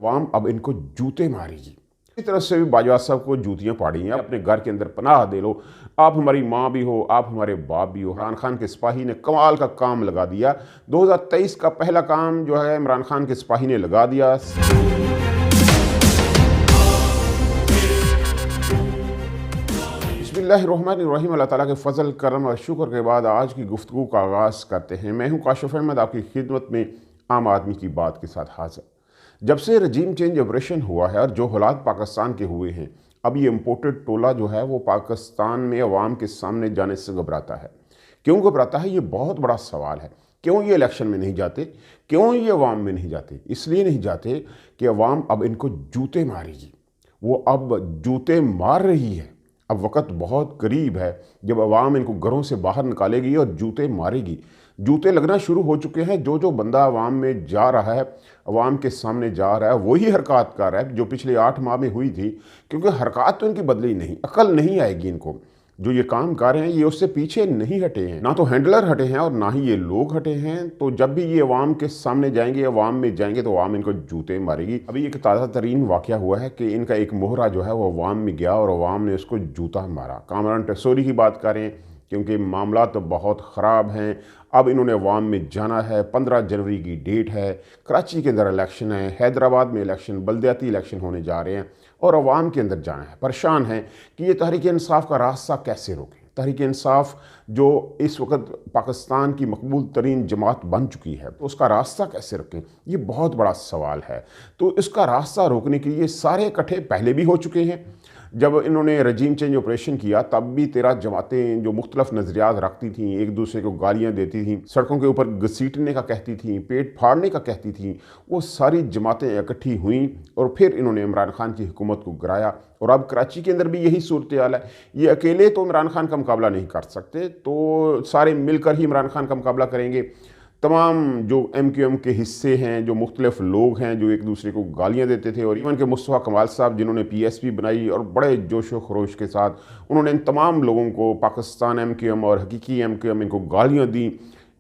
अवाम अब इनको जूते मारेगी। इसी तरह से भी बाजवा साहब को जूतियां पाड़ी हैं। अपने घर के अंदर पनाह दे लो, आप हमारी माँ भी हो, आप हमारे बाप भी हो। इमरान खान के सिपाही ने कमाल का काम लगा दिया। 2023 का पहला काम जो है इमरान खान के सिपाही ने लगा दिया। बिस्मिल्लाहिर्रहमानिर्रहीम। अल्लाह ताला के फ़ज़ल करम और शुक्र के बाद आज की गुफ्तगू का आगाज़ करते हैं। मैं हूँ काशिफ़ अहमद, आपकी खिदमत में आम आदमी की बात के साथ हाज़िर। जब से रजीम चेंज ऑपरेशन हुआ है और जो हालात पाकिस्तान के हुए हैं, अब ये इम्पोर्टेड टोला जो है वो पाकिस्तान में अवाम के सामने जाने से घबराता है। क्यों घबराता है, ये बहुत बड़ा सवाल है। क्यों ये इलेक्शन में नहीं जाते, क्यों ये अवाम में नहीं जाते? इसलिए नहीं जाते कि अवाम अब इनको जूते मारेगी। वो अब जूते मार रही है। अब वक़्त बहुत करीब है जब अवाम इनको घरों से बाहर निकालेगी और जूते मारेगी। जूते लगना शुरू हो चुके हैं। जो जो बंदा अवाम में जा रहा है, अवाम के सामने जा रहा है, वही हरकत कर रहा है जो पिछले 8 माह में हुई थी। क्योंकि हरकत तो इनकी बदली नहीं, अकल नहीं आएगी इनको। जो ये काम कर रहे हैं ये उससे पीछे नहीं हटे हैं, ना तो हैंडलर हटे हैं और ना ही ये लोग हटे हैं। तो जब भी ये अवाम के सामने जाएंगे, अवाम में जाएंगे, तो अवाम इनको जूते मारेगी। अभी एक ताज़ा तरीन वाक़या हुआ है कि इनका एक मोहरा जो है वो अवाम में गया और अवाम ने उसको जूता मारा। कामरान टेसोरी की बात करें, क्योंकि मामला तो बहुत ख़राब हैं। अब इन्होंने अवाम में जाना है। 15 जनवरी की डेट है। कराची के अंदर इलेक्शन है, हैदराबाद में इलेक्शन, बल्दियाती इलेक्शन होने जा रहे हैं और अवाम के अंदर जाना है। परेशान हैं कि ये तहरीक इंसाफ का रास्ता कैसे रोकें। तहरीक इंसाफ जो इस वक्त पाकिस्तान की मकबूल तरीन जमात बन चुकी है, तो उसका रास्ता कैसे रोकें, ये बहुत बड़ा सवाल है। तो इसका रास्ता रोकने के लिए सारे इकट्ठे पहले भी हो चुके हैं। जब इन्होंने रजीम चेंज ऑपरेशन किया तब भी 13 जमातें जो मुख्तलिफ नज़रियात रखती थीं, एक दूसरे को गालियाँ देती थीं, सड़कों के ऊपर घसीटने का कहती थीं, पेट फाड़ने का कहती थीं, वो सारी जमातें इकट्ठी हुईं और फिर इन्होंने इमरान खान की हुकूमत को गिराया। और अब कराची के अंदर भी यही सूरत हाल है। ये अकेले तो इमरान खान का मुकाबला नहीं कर सकते, तो सारे मिलकर ही इमरान खान का मुकाबला करेंगे। तमाम जो MQM के हिस्से हैं, जो मुख्तलिफ लोग हैं जो एक दूसरे को गालियाँ देते थे, और इवन के मुस्तफ़ा कमाल साहब जिन्होंने PSP बनाई और बड़े जोश व खरोश के साथ उन्होंने इन तमाम लोगों को, पाकिस्तान MQM और हकीकी MQM, इनको गालियाँ दी।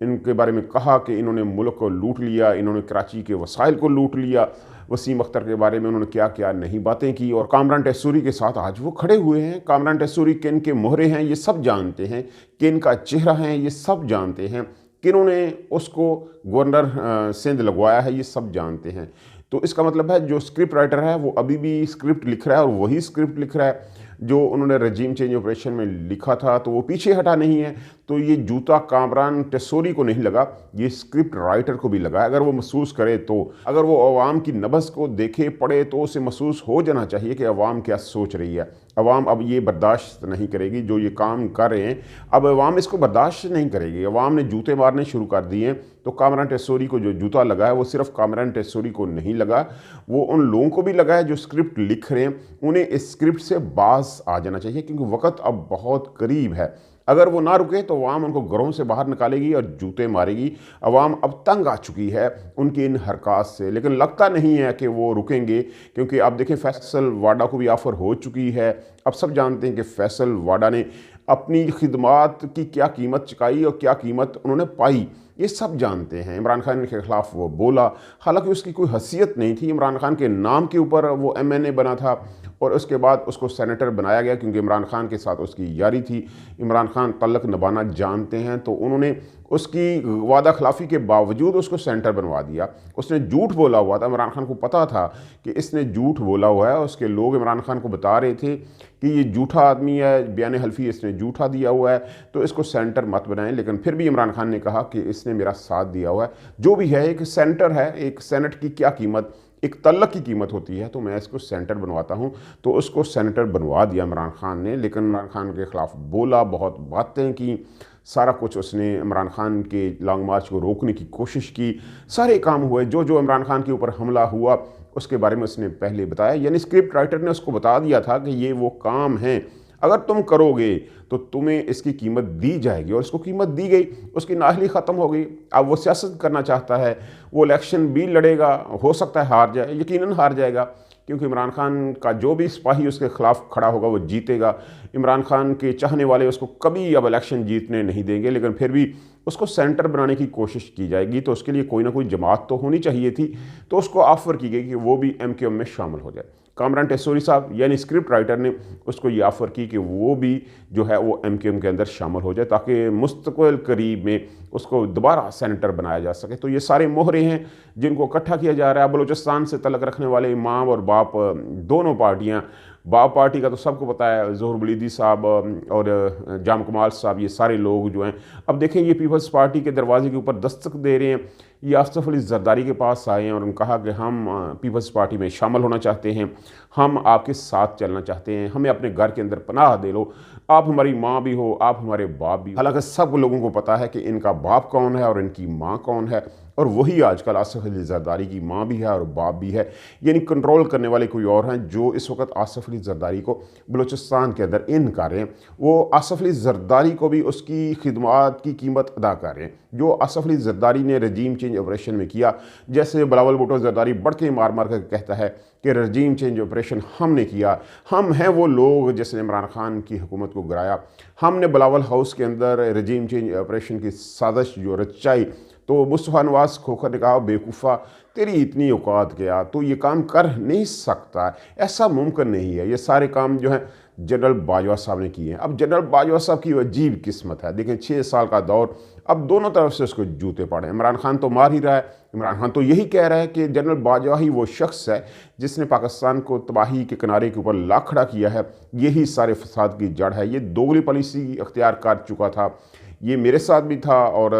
इनके बारे में कहा कि इन्होंने मुल्क को लूट लिया, इन्होंने कराची के वसाइल को लूट लिया। वसीम अख्तर के बारे में उन्होंने क्या क्या नहीं बातें की। और कामरान टेसोरी के साथ आज वो खड़े हुए हैं। कामरान टेसोरी किन के मोहरे हैं ये सब जानते हैं, किन का चेहरा है ये सब जानते हैं, किन्होंने उसको गवर्नर सिंध लगवाया है ये सब जानते हैं। तो इसका मतलब है जो स्क्रिप्ट राइटर है वो अभी भी स्क्रिप्ट लिख रहा है और वही स्क्रिप्ट लिख रहा है जो उन्होंने रजीम चेंज ऑपरेशन में लिखा था। तो वो पीछे हटा नहीं है। तो ये जूता कामरान टेसोरी को नहीं लगा, ये स्क्रिप्ट राइटर को भी लगा। अगर वो महसूस करे, तो अगर वो अवाम की नब्ज़ को देखे पढ़े, तो उसे महसूस हो जाना चाहिए कि अवाम क्या सोच रही है। अवाम अब ये बर्दाश्त नहीं करेगी जो ये काम कर रहे हैं। अब अवाम इसको बर्दाश्त नहीं करेगी। अवाम ने जूते मारने शुरू कर दिए। तो कामरान टेसोरी को जो जूता लगा है वो सिर्फ कामरान टेसोरी को नहीं लगा, वो उन लोगों को भी लगा है जो स्क्रिप्ट लिख रहे हैं। उन्हें इस स्क्रिप्ट से बाज आ जाना चाहिए, क्योंकि वक्त अब बहुत करीब है। अगर वो ना रुके तो अवाम उनको घरों से बाहर निकालेगी और जूते मारेगी। अवाम अब तंग आ चुकी है उनकी इन हरकत से, लेकिन लगता नहीं है कि वो रुकेंगे। क्योंकि अब देखें, फैसल वाडा को भी ऑफ़र हो चुकी है। अब सब जानते हैं कि फैसल वाडा ने अपनी खिदमात की क्या कीमत चुकाई और क्या कीमत उन्होंने पाई, ये सब जानते हैं। इमरान खान के ख़िलाफ़ वो बोला, हालांकि उसकी कोई हैसियत नहीं थी। इमरान खान के नाम के ऊपर वो MNA बना था और उसके बाद उसको सेनेटर बनाया गया, क्योंकि इमरान खान के साथ उसकी यारी थी। इमरान खान तल्लक निभाना जानते हैं, तो उन्होंने उसकी वादा खिलाफ़ी के बावजूद उसको सेनेटर बनवा दिया। उसने झूठ बोला हुआ था, इमरान खान को पता था कि इसने झूठ बोला हुआ है। उसके लोग इमरान खान को बता रहे थे कि ये झूठा आदमी है, बयान हल्फी इसने झूठा दिया हुआ है, तो इसको सेनेटर मत बनाएं। लेकिन फिर भी इमरान खान ने कहा कि इसने मेरा साथ दिया हुआ है। जो भी है, एक सेनेटर है, एक सेनेट की क्या कीमत, एक तल्लक की कीमत होती है, तो मैं इसको सेनेटर बनवाता हूं। तो उसको सेनेटर बनवा दिया इमरान खान ने। लेकिन इमरान खान के ख़िलाफ़ बोला, बहुत बातें की, सारा कुछ उसने इमरान खान के लॉन्ग मार्च को रोकने की कोशिश की। सारे काम हुए। जो जो इमरान खान के ऊपर हमला हुआ उसके बारे में उसने पहले बताया, यानी स्क्रिप्ट राइटर ने उसको बता दिया था कि ये वो काम है, अगर तुम करोगे तो तुम्हें इसकी कीमत दी जाएगी। और इसको कीमत दी गई, उसकी नाअहली ख़त्म हो गई। अब वो सियासत करना चाहता है, वो इलेक्शन भी लड़ेगा, हो सकता है हार जाए, यकीनन हार जाएगा, क्योंकि इमरान खान का जो भी सिपाही उसके ख़िलाफ़ खड़ा होगा वो जीतेगा। इमरान खान के चाहने वाले उसको कभी अब इलेक्शन जीतने नहीं देंगे। लेकिन फिर भी उसको सेंटर बनाने की कोशिश की जाएगी, तो उसके लिए कोई ना कोई जमात तो होनी चाहिए थी। तो उसको ऑफ़र की गई कि वो भी MQM में शामिल हो जाए। कामरान टेसोरी साहब यानी स्क्रिप्ट राइटर ने उसको ये ऑफ़र की कि वो भी जो है वो MQM के अंदर शामिल हो जाए, ताकि मुस्तक़बिल करीब में उसको दोबारा सेनेटर बनाया जा सके। तो ये सारे मोहरे हैं जिनको इकट्ठा किया जा रहा है। बलूचिस्तान से तल्लुक़ रखने वाले इमाम और बाप दोनों पार्टियाँ, बाप पार्टी का तो सबको पता है, ज़ोहर वलीदी साहब और जाम कमाल साहब, ये सारे लोग जो हैं, अब देखें ये पीपल्स पार्टी के दरवाजे के ऊपर दस्तक दे रहे हैं। ये आसफ़ अली ज़रदारी के पास आए हैं और उन्होंने कहा कि हम पीपल्स पार्टी में शामिल होना चाहते हैं, हम आपके साथ चलना चाहते हैं, हमें अपने घर के अंदर पनाह दे लो, आप हमारी माँ भी हो, आप हमारे बाप भी हो। हालांकि सब लोगों को पता है कि इनका बाप कौन है और इनकी माँ कौन है, और वही आजकल आसफ़ अली ज़रदारी की माँ भी है और बाप भी है। यानी कंट्रोल करने वाले कोई और हैं जो इस वक्त आसफ़ अली ज़रदारी को बलूचिस्तान के अंदर इन कर रहे हैं। वो आसफ़ अली ज़रदारी को भी उसकी खिदमात की कीमत अदा कर रहे हैं जो आसफ़ अली ज़रदारी ने रजीम चेंज ऑपरेशन में किया। जैसे बिलावल भुट्टो ज़रदारी बढ़ के मार मार कर कहता है कि रजीम चेंज ऑपरेशन हमने किया, हम हैं वो लोग जिसने इमरान खान की हुकूमत को गिराया, हमने बिलावल हाउस के अंदर रजीम चेंज ऑपरेशन की साजिश जो रचाई। तो मुस्तफ़ा नवाज़ खोखर ने कहा, बेवकूफ़ा तेरी इतनी औकात क्या, तो ये काम कर नहीं सकता, ऐसा मुमकिन नहीं है। ये सारे काम जो हैं जनरल बाजवा साहब ने किए हैं। अब जनरल बाजवा साहब की अजीब किस्मत है, देखें 6 साल का दौर, अब दोनों तरफ से उसको जूते पड़े। इमरान खान तो मार ही रहा है, इमरान खान तो यही कह रहा है कि जनरल बाजवा ही वो शख्स है जिसने पाकिस्तान को तबाही के किनारे के ऊपर ला खड़ा किया है, यही सारे फसाद की जड़ है। ये दोगली पॉलिसी अख्तियार कर चुका था, ये मेरे साथ भी था और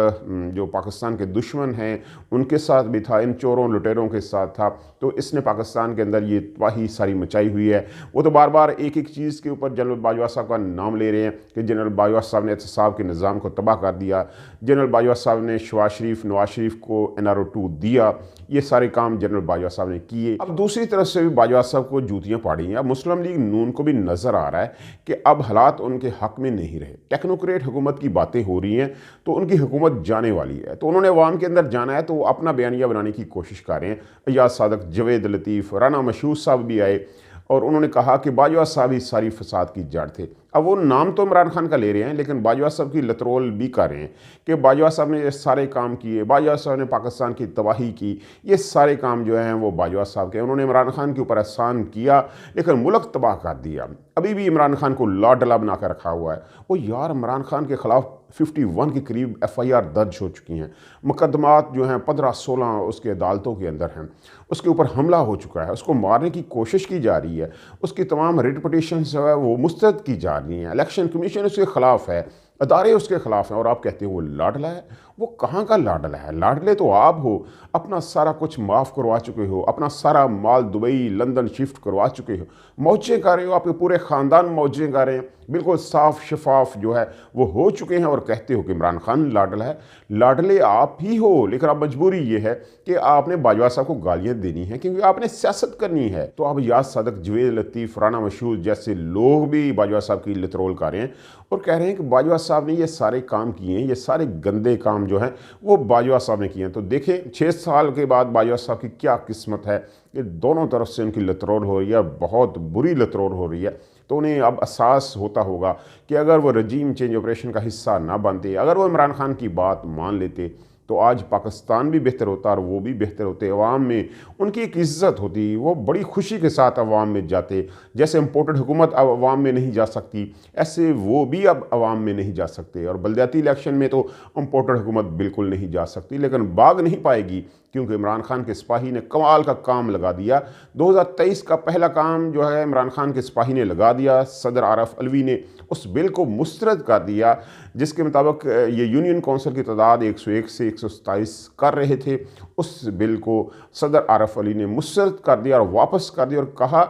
जो पाकिस्तान के दुश्मन हैं उनके साथ भी था, इन चोरों लुटेरों के साथ था। तो इसने पाकिस्तान के अंदर ये तबाही सारी मचाई हुई है। वो तो बार बार एक एक चीज़ के ऊपर जनरल बाजवा साहब का नाम ले रहे हैं कि जनरल बाजवा साहब ने एहतसाब के निज़ाम को तबाह कर दिया, जनरल बाजवा साहब ने शहबाज शरीफ नवाज शरीफ को NRO 2 दिया। ये सारे काम जनरल बाजवा साहब ने किए। अब दूसरी तरफ से भी बाजवा साहब को जूतियाँ पाड़ी हैं। अब मुस्लिम लीग नून को भी नज़र आ रहा है कि अब हालात उनके हक में नहीं रहे, टेक्नोक्रेट हुकूमत की बातें हो रही हैं, तो उनकी हुकूमत जाने वाली है। तो उन्होंने अवाम के अंदर जाना है, तो वो अपना बयानिया बनाने की कोशिश कर रहे हैं। अयाज सादक, जवेद लतीफ़, राना मशहूद साहब भी आए और उन्होंने कहा कि बाजवा साहब ही सारी फसाद की जड़ थे। अब वो नाम तो इमरान खान का ले रहे हैं, लेकिन बाजवा साहब की लतरोल भी कर रहे हैं कि बाजवा साहब ने ये सारे काम किए, बाजवा साहब ने पाकिस्तान की तबाही की, ये सारे काम जो हैं वो बाजवा साहब के। उन्होंने इमरान खान के ऊपर एहसान किया लेकिन मुल्क तबाह कर दिया। अभी भी इमरान खान को लाडला बना कर रखा हुआ है। वो यार इमरान खान के ख़िलाफ़ 51 के करीब FIR दर्ज हो चुकी हैं, मुकदमात जो हैं 15-16 उसके अदालतों के अंदर हैं, उसके ऊपर हमला हो चुका है, उसको मारने की कोशिश की जा रही है, उसकी तमाम रिट पटिशन जो है वो मुस्तरद की जा रही हैं, इलेक्शन कमीशन उसके ख़िलाफ़ है, अदारे उसके ख़िलाफ़ हैं, और आप कहते हैं वो लाडला है। वो कहाँ का लाडला है? लाडले तो आप हो, अपना सारा कुछ माफ़ करवा चुके हो, अपना सारा माल दुबई लंदन शिफ्ट करवा चुके हो, मौजें कर रहे हो, आपके पूरे ख़ानदान मौजें कर रहे हैं, बिल्कुल साफ शफाफ जो है वो हो चुके हैं, और कहते हो कि इमरान खान लाडला है। लाडले आप ही हो, लेकिन अब मजबूरी ये है कि आपने बाजवा साहब को गालियाँ देनी है क्योंकि आपने सियासत करनी है। तो अब याद सादक, जवेद लतीफ़, राना मशहूद जैसे लोग भी बाजवा साहब की लतरोल कर रहे हैं और कह रहे हैं कि बाजवा साहब ने ये सारे काम किए हैं, ये सारे गंदे काम जो हैं वो बाजवा साहब ने किए हैं। तो देखें 6 साल के बाद बाजवा साहब की क्या किस्मत है, ये दोनों तरफ से उनकी लतरोल हो रही है, बहुत बुरी लतरोल हो रही है। तो उन्हें अब एहसास होता होगा कि अगर वो रजीम चेंज ऑपरेशन का हिस्सा ना बनते, अगर वो इमरान खान की बात मान लेते, तो आज पाकिस्तान भी बेहतर होता और वो भी बेहतर होते, अवाम में उनकी एक इज़्ज़त होती, वो बड़ी खुशी के साथ अवाम में जाते। जैसे इम्पोर्टेड हुकूमत अब अवाम में नहीं जा सकती, ऐसे वो भी अब अवाम में नहीं जा सकते। और बल्दियाती इलेक्शन में तो इम्पोर्टेड हुकूमत बिल्कुल नहीं जा सकती, लेकिन भाग नहीं पाएगी क्योंकि इमरान खान के सिपाही ने कमाल का काम लगा दिया। 2023 का पहला काम जो है इमरान खान के सिपाही ने लगा दिया। सदर आरफ अलवी ने उस बिल को मुस्तरद कर दिया जिसके मुताबिक ये यूनियन कौंसिल की तादाद 101 से 127 कर रहे थे। उस बिल को सदर आरफ अली ने मुस्तरद कर दिया और वापस कर दिया और कहा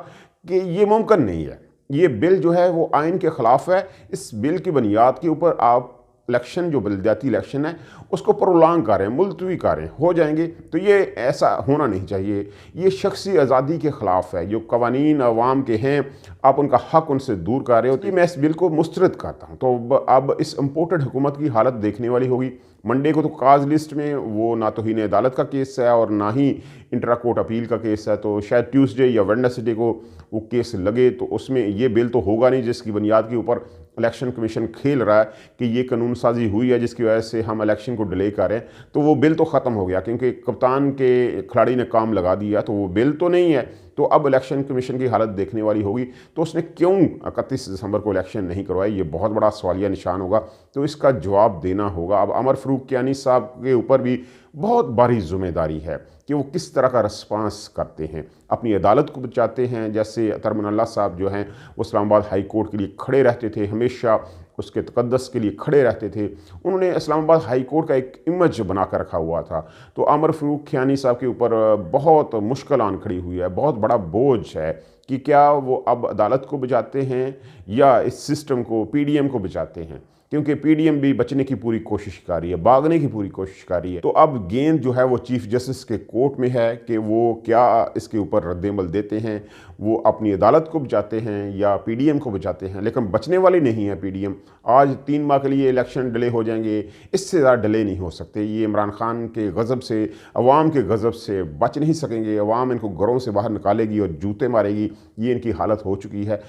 कि ये मुमकिन नहीं है, ये बिल जो है वो आइन के ख़िलाफ़ है। इस बिल की बुनियाद के ऊपर आप इलेक्शन, जो बलदियाती इलेक्शन है, उसको प्रोलॉन्ग करें, मुलतवी करें, हो जाएंगे। तो ये ऐसा होना नहीं चाहिए, ये शख्सी आज़ादी के ख़िलाफ़ है। जो कवानीन अवाम के हैं, आप उनका हक़ उनसे दूर कर रहे हो। तो मैं इस बिल को मुस्तरद करता हूँ। तो अब इस इम्पोर्टेड हुकूमत की हालत देखने वाली होगी। मंडे को तो काज लिस्ट में वो ना तो ही अदालत का केस है और ना ही इंट्रा कोर्ट अपील का केस है, तो शायद ट्यूसडे या वेडनेसडे को वो केस लगे, तो उसमें ये बिल तो होगा नहीं जिसकी बुनियाद के ऊपर इलेक्शन कमीशन खेल रहा है कि ये कानून साजी हुई है जिसकी वजह से हम इलेक्शन को डिले करें, तो वो बिल तो ख़त्म हो गया क्योंकि कप्तान के खिलाड़ी ने काम लगा दिया, तो वो बिल तो नहीं है। तो अब इलेक्शन कमीशन की हालत देखने वाली होगी। तो उसने क्यों 31 दिसंबर को इलेक्शन नहीं करवाई, ये बहुत बड़ा सवालिया निशान होगा। तो इसका जवाब देना होगा। अब अमर फ़रूक कियानी साहब के ऊपर भी बहुत बड़ी जिम्मेदारी है कि वो किस तरह का रिस्पांस करते हैं, अपनी अदालत को बचाते हैं। जैसे तरमन अल्लाह साहब जो हैं वो इस्लामाबाद हाई कोर्ट के लिए खड़े रहते थे, हमेशा उसके तकद्दस के लिए खड़े रहते थे। उन्होंने इस्लामाबाद हाई कोर्ट का एक इमेज बना कर रखा हुआ था। तो अमर फ़रूक कियानी साहब के ऊपर बहुत मुश्किल आन खड़ी हुई है, बहुत बड़ा बोझ है कि क्या वो अब अदालत को बचाते हैं या इस सिस्टम को, पीडीएम को बचाते हैं। क्योंकि पीडीएम भी बचने की पूरी कोशिश कर रही है, भागने की पूरी कोशिश कर रही है। तो अब गेंद जो है वो चीफ जस्टिस के कोर्ट में है कि वो क्या इसके ऊपर रद्द-ए-अमल देते हैं, वो अपनी अदालत को बचाते हैं या पीडीएम को बचाते हैं। लेकिन बचने वाली नहीं है पीडीएम। आज 3 माह के लिए इलेक्शन डिले हो जाएंगे, इससे ज़्यादा डिले नहीं हो सकते। ये इमरान खान के गज़ब से, अवाम के गज़ब से बच नहीं सकेंगे। अवाम इनको घरों से बाहर निकालेगी और जूते मारेगी। ये इनकी हालत हो चुकी है।